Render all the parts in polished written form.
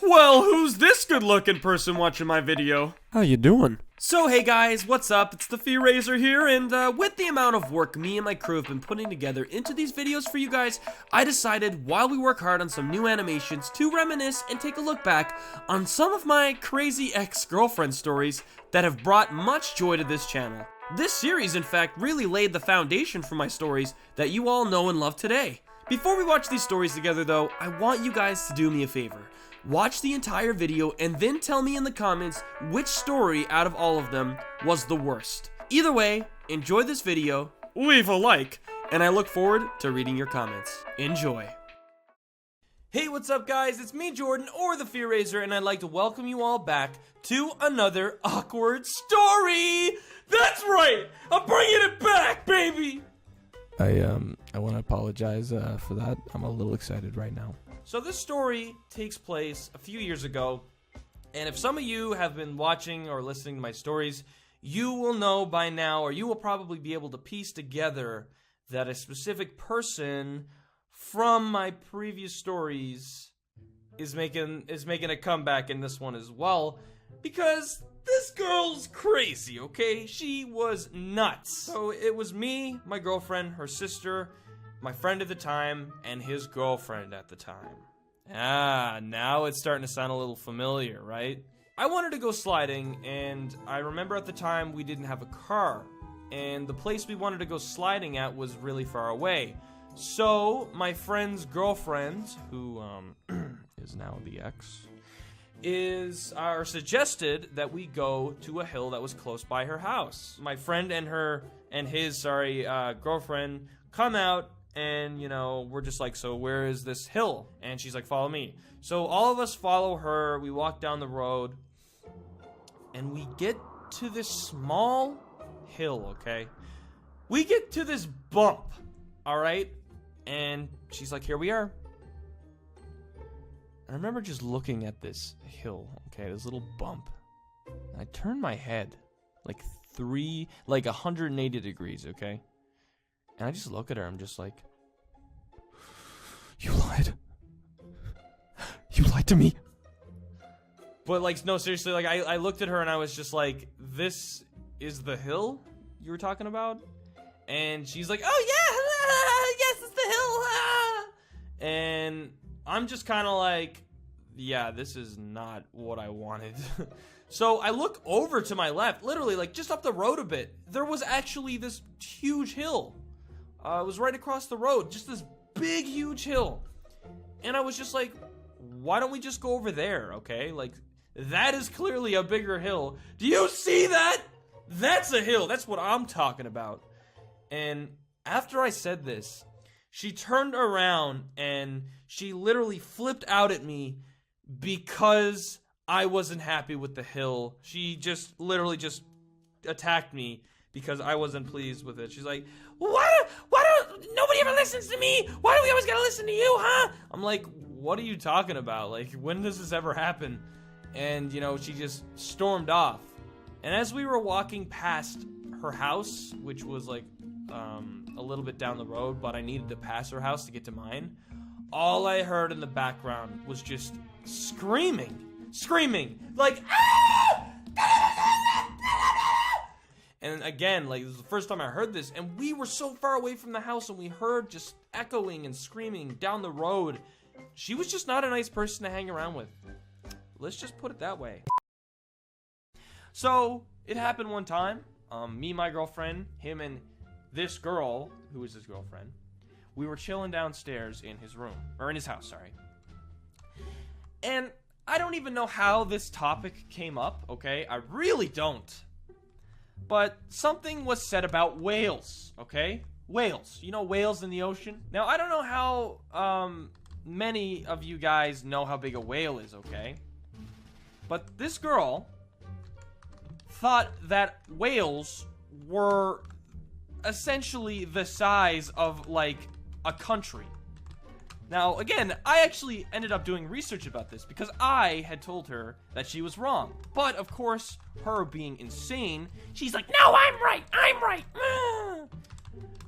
Well, who's this good-looking person watching my video? How you doing? So, hey guys, what's up? It's TheFearRaiser here, and with the amount of work me and my crew have been putting together into these videos for you guys, I decided while we work hard on some new animations to reminisce and take a look back on some of my crazy ex-girlfriend stories that have brought much joy to this channel. This series, in fact, really laid the foundation for my stories that you all know and love today. Before we watch these stories together though, I want you guys to do me a favor. Watch the entire video and then tell me in the comments which story out of all of them was the worst. Either way, enjoy this video, leave a like, and I look forward to reading your comments. Enjoy. Hey, what's up guys? It's me, Jordan, or TheFearRaiser, and I'd like to welcome you all back to another awkward story! That's right! I'm bringing it back, baby! I want to apologize for that. I'm a little excited right now. So this story takes place a few years ago, and if some of you have been watching or listening to my stories, you will know by now, or you will probably be able to piece together that a specific person from my previous stories is making a comeback in this one as well, because this girl's crazy, okay? She was nuts. So it was me, my girlfriend, her sister, my friend at the time, and his girlfriend at the time. Now it's starting to sound a little familiar, right? I wanted to go sliding, and I remember at the time we didn't have a car, and the place we wanted to go sliding at was really far away. So my friend's girlfriend, who is now the ex, suggested that we go to a hill that was close by her house. My friend and his girlfriend come out, and, you know, we're just like, so where is this hill? And she's like, follow me. So all of us follow her. We walk down the road, and we get to this small hill, okay? We get to this bump, all right? And she's like, here we are. I remember just looking at this hill, okay, this little bump. And I turned my head like 180 degrees, okay? And I just look at her, I'm just like, You lied. You lied to me. But like, no, seriously, like I looked at her and I was just like, this is the hill you were talking about? And she's like, oh yeah, yes, it's the hill. And I'm just kind of like, yeah, this is not what I wanted. So I look over to my left, literally like just up the road a bit. There was actually this huge hill. It was right across the road, just this big, huge hill. And I was just like, why don't we just go over there, okay? Like, that is clearly a bigger hill. Do you see that? That's a hill. That's what I'm talking about. And after I said this, she turned around and she literally flipped out at me because I wasn't happy with the hill. She just literally just attacked me because I wasn't pleased with it. She's like, why don't nobody ever listens to me? Why do we always gotta listen to you, huh? I'm like, what are you talking about? Like, when does this ever happen? And, you know, she just stormed off. And as we were walking past her house, which was like a little bit down the road, but I needed to pass her house to get to mine, all I heard in the background was just screaming, like, ah! And again, like, this was the first time I heard this, and we were so far away from the house, and we heard just echoing and screaming down the road. She was just not a nice person to hang around with. Let's just put it that way. So, it happened one time. Me, my girlfriend, him, and this girl, who was his girlfriend, we were chilling downstairs in his room, or in his house, sorry. And I don't even know how this topic came up, okay? I really don't. But something was said about whales, okay? Whales. You know whales in the ocean? Now, I don't know how many of you guys know how big a whale is, okay? But this girl thought that whales were essentially the size of, like, a country. Now, again, I actually ended up doing research about this because I had told her that she was wrong. But, of course, her being insane, she's like, no, I'm right!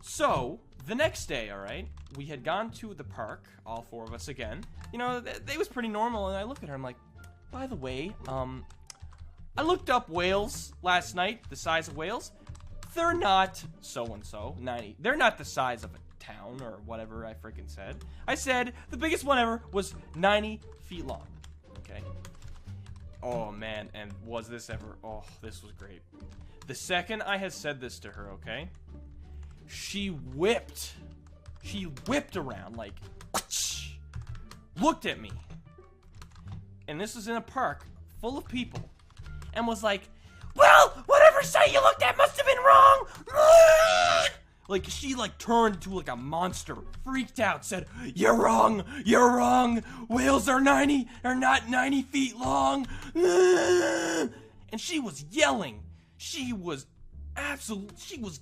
So, The next day, all right, we had gone to the park, all 4 of us again. You know, they was pretty normal, and I look at her, I'm like, by the way, I looked up whales last night, the size of whales. They're not so-and-so, 90. They're not the size of a town or whatever I freaking said. I said the biggest one ever was 90 feet long, okay? Oh, man, and was this ever... Oh, this was great. The second I had said this to her, okay? She whipped around, like, looked at me. And this was in a park full of people. And was like, well, whatever site you looked at must have been wrong. Like, she, like, turned into, like, a monster. Freaked out, said, you're wrong. Whales are not 90 feet long. And she was yelling. She was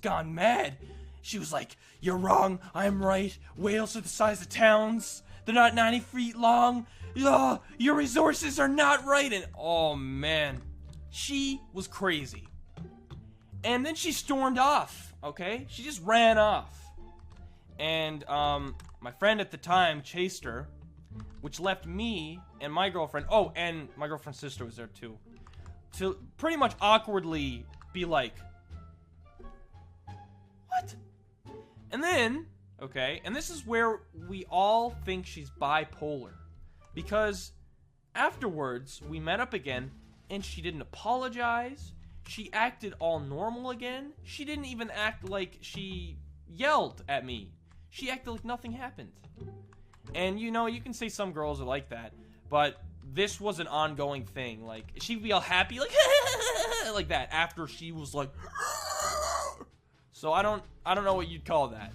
gone mad. She was like, you're wrong, I'm right. Whales are the size of towns. They're not 90 feet long. Oh, your resources are not right. And oh man, she was crazy. And then she stormed off, okay? She just ran off. And my friend at the time chased her, which left me and my girlfriend, oh, and my girlfriend's sister was there too, to pretty much awkwardly be like, what? And then, okay, and this is where we all think she's bipolar. Because afterwards, we met up again, and she didn't apologize. She acted all normal again. She didn't even act like she yelled at me. She acted like nothing happened. And you know, you can say some girls are like that, but this was an ongoing thing. Like, she'd be all happy, like, like that, after she was like, so I don't know what you'd call that.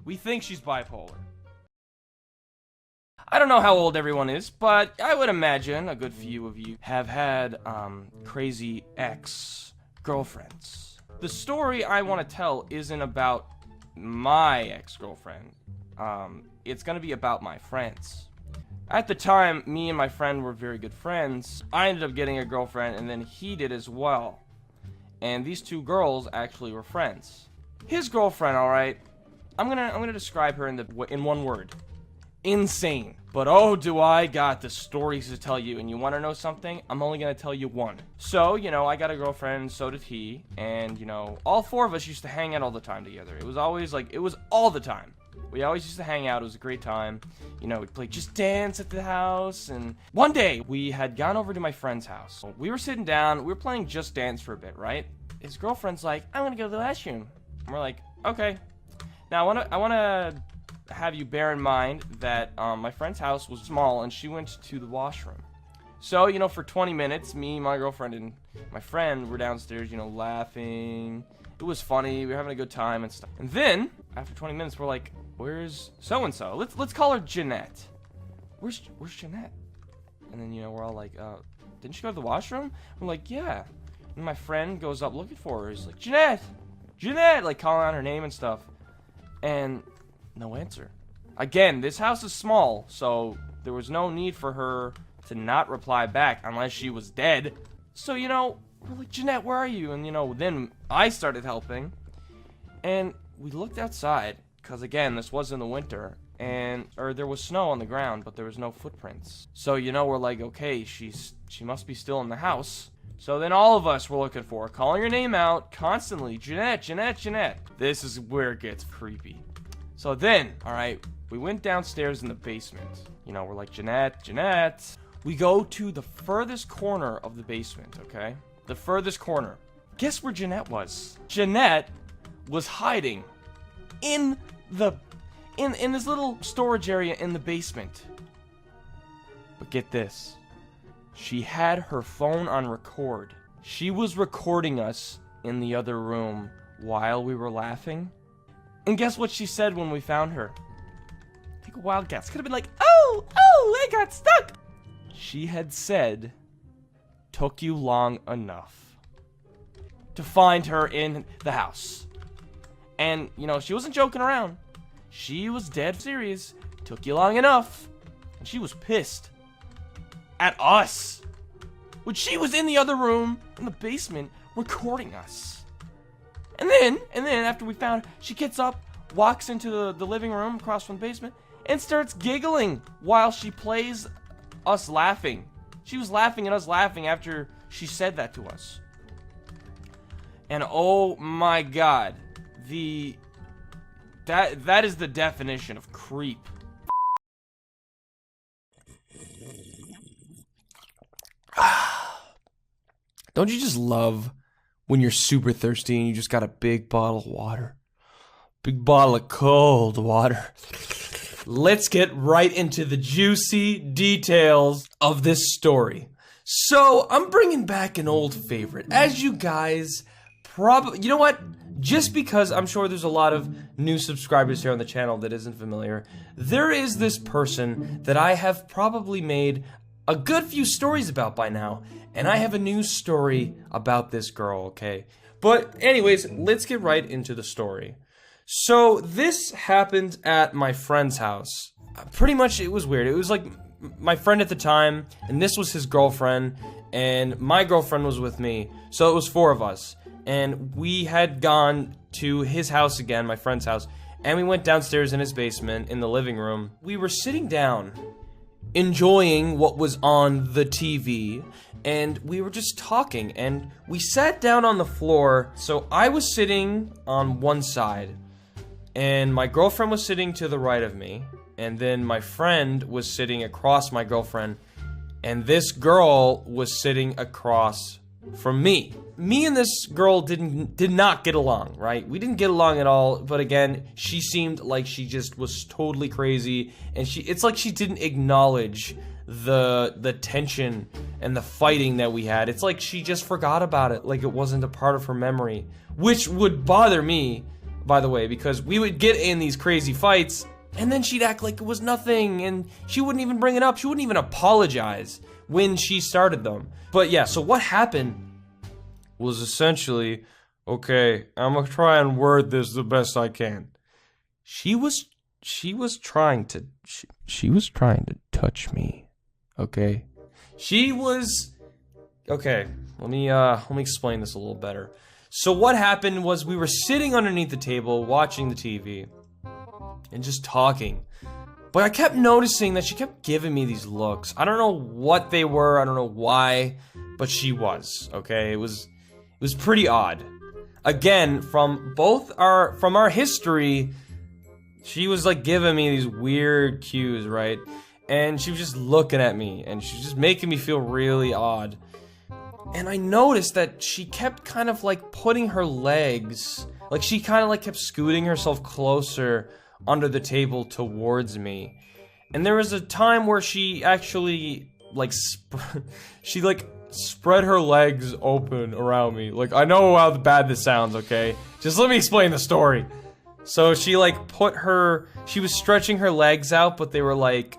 We think she's bipolar. I don't know how old everyone is, but I would imagine a good few of you have had crazy ex-girlfriends. The story I want to tell isn't about my ex-girlfriend. It's going to be about my friends. At the time, me and my friend were very good friends. I ended up getting a girlfriend, and then he did as well. And these two girls actually were friends. His girlfriend, all right, I'm gonna describe her in one word: insane. But oh, do I got the stories to tell you. And you want to know something? I'm only gonna tell you one. So, you know, I got a girlfriend, so did he, and you know, all 4 of us used to hang out all the time together. It was always like, it was all the time. We always used to hang out. It was a great time. You know, we'd play Just Dance at the house. And one day, we had gone over to my friend's house. We were sitting down. We were playing Just Dance for a bit, right? His girlfriend's like, I'm going to go to the restroom. And we're like, okay. Now, I want to have you bear in mind that my friend's house was small, and she went to the washroom. So, you know, for 20 minutes, me, my girlfriend, and my friend were downstairs, you know, laughing. It was funny. We were having a good time and stuff. And then, after 20 minutes, we're like, where's so-and-so? Let's call her Jeanette. Where's Jeanette? And then, you know, we're all like, didn't she go to the washroom? We're like, yeah. And my friend goes up looking for her. He's like, Jeanette! Jeanette! Like, calling out her name and stuff. And no answer. Again, this house is small, so there was no need for her to not reply back unless she was dead. So, you know, we're like, Jeanette, where are you? And, you know, then I started helping. And we looked outside, because, again, this was in the winter, or there was snow on the ground, but there was no footprints. So, you know, we're like, okay, she must be still in the house. So then all of us were looking for her, calling her name out constantly. Jeanette, Jeanette, Jeanette. This is where it gets creepy. So then, all right, we went downstairs in the basement. You know, we're like, Jeanette, Jeanette. We go to the furthest corner of the basement, okay? The furthest corner. Guess where Jeanette was? Jeanette was hiding in this little storage area in the basement. But get this. She had her phone on record. She was recording us in the other room while we were laughing. And guess what she said when we found her? Take a wild guess. Could have been like, oh, I got stuck. She had said, took you long enough to find her in the house. And, you know, she wasn't joking around. She was dead serious. Took you long enough. And she was pissed at us. When she was in the other room, in the basement, recording us. And then, after we found her, she gets up, walks into the living room across from the basement and starts giggling while she plays us laughing. She was laughing at us laughing after she said that to us. And oh my god, that is the definition of creep. Don't you just love when you're super thirsty and you just got a big bottle of water? Big bottle of cold water. Let's get right into the juicy details of this story. So, I'm bringing back an old favorite. As you guys probably... You know what? Just because I'm sure there's a lot of new subscribers here on the channel that isn't familiar, there is this person that I have probably made a good few stories about by now. And I have a new story about this girl, okay? But anyways, let's get right into the story. So, this happened at my friend's house. Pretty much, it was weird. It was like my friend at the time, and this was his girlfriend, and my girlfriend was with me. So, it was 4 of us. And we had gone to his house again, my friend's house, and we went downstairs in his basement, in the living room. We were sitting down, enjoying what was on the TV, and we were just talking, and we sat down on the floor. So I was sitting on one side, and my girlfriend was sitting to the right of me, and then my friend was sitting across my girlfriend, and this girl was sitting across from me. Me and this girl did not get along, right? We didn't get along at all, but again, she seemed like she just was totally crazy, and it's like she didn't acknowledge the tension and the fighting that we had. It's like she just forgot about it, like it wasn't a part of her memory, which would bother me, by the way, because we would get in these crazy fights, and then she'd act like it was nothing, and she wouldn't even bring it up. She wouldn't even apologize when she started them. But yeah, so what happened was essentially, okay, I'm gonna try and word this the best I can. She was trying to touch me. Okay? Okay, let me explain this a little better. So what happened was we were sitting underneath the table watching the TV and just talking. But I kept noticing that she kept giving me these looks. I don't know what they were, I don't know why, but she was, okay? It was pretty odd. Again, from our history, she was like giving me these weird cues, right? And she was just looking at me, and she was just making me feel really odd. And I noticed that she kept kind of like putting her legs, like she kind of like kept scooting herself closer under the table towards me. And there was a time where she actually like spread her legs open around me. Like, I know how bad this sounds, okay? Just let me explain the story. So she like she was stretching her legs out, but they were like,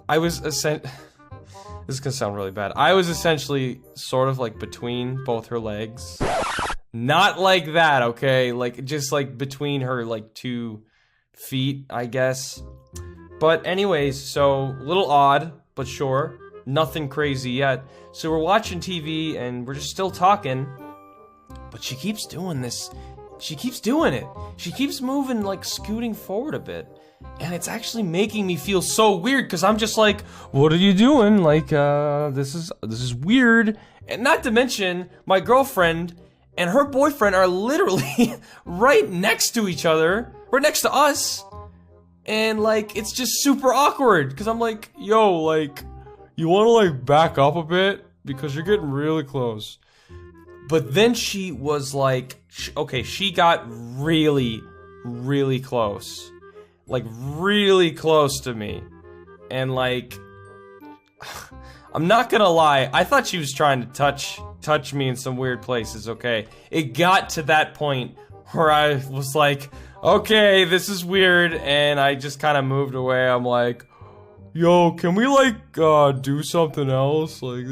this is gonna sound really bad. I was essentially sort of like between both her legs. Not like that, okay? Like, just like between her like 2 feet, I guess. But anyways, so a little odd, but sure. Nothing crazy yet. So we're watching TV and we're just still talking. But she keeps doing this. She keeps doing it. She keeps moving, like scooting forward a bit. And it's actually making me feel so weird because I'm just like, what are you doing? Like, this is weird. And not to mention, my girlfriend and her boyfriend are literally right next to each other. Right next to us. And like, it's just super awkward. Because I'm like, yo, like, you want to like back up a bit? Because you're getting really close. But then she was like, okay, she got really, really close. Like, really close to me. And like, I'm not gonna lie, I thought she was trying to touch me in some weird places, okay? It got to that point where I was like, okay, this is weird, and I just kind of moved away. I'm like, yo, can we like do something else? Like,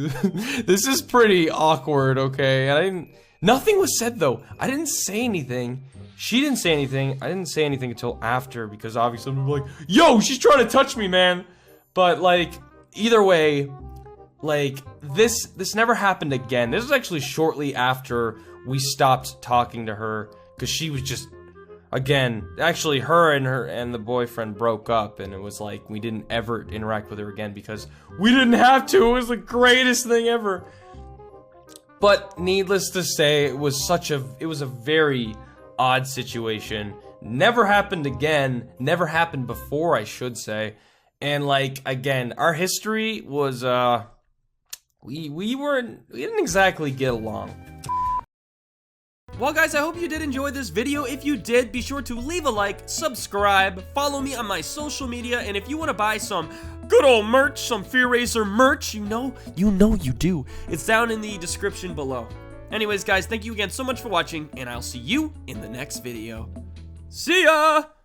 this is pretty awkward, okay? And nothing was said though. I didn't say anything. She didn't say anything. I didn't say anything until after, because obviously I'm like, yo, she's trying to touch me, man. But like, either way, like, this never happened again. This was actually shortly after we stopped talking to her, because she was just again, actually her and the boyfriend broke up, and it was like we didn't ever interact with her again because we didn't have to. It was the greatest thing ever. But needless to say, it was a very odd situation. Never happened again. Never happened before, I should say. And like, again, our history was we didn't exactly get along. Well guys, I hope you did enjoy this video. If you did, be sure to leave a like, subscribe, follow me on my social media, and if you want to buy some good old merch, some TheFearRaiser merch, you know you do. It's down in the description below. Anyways guys, thank you again so much for watching, and I'll see you in the next video. See ya!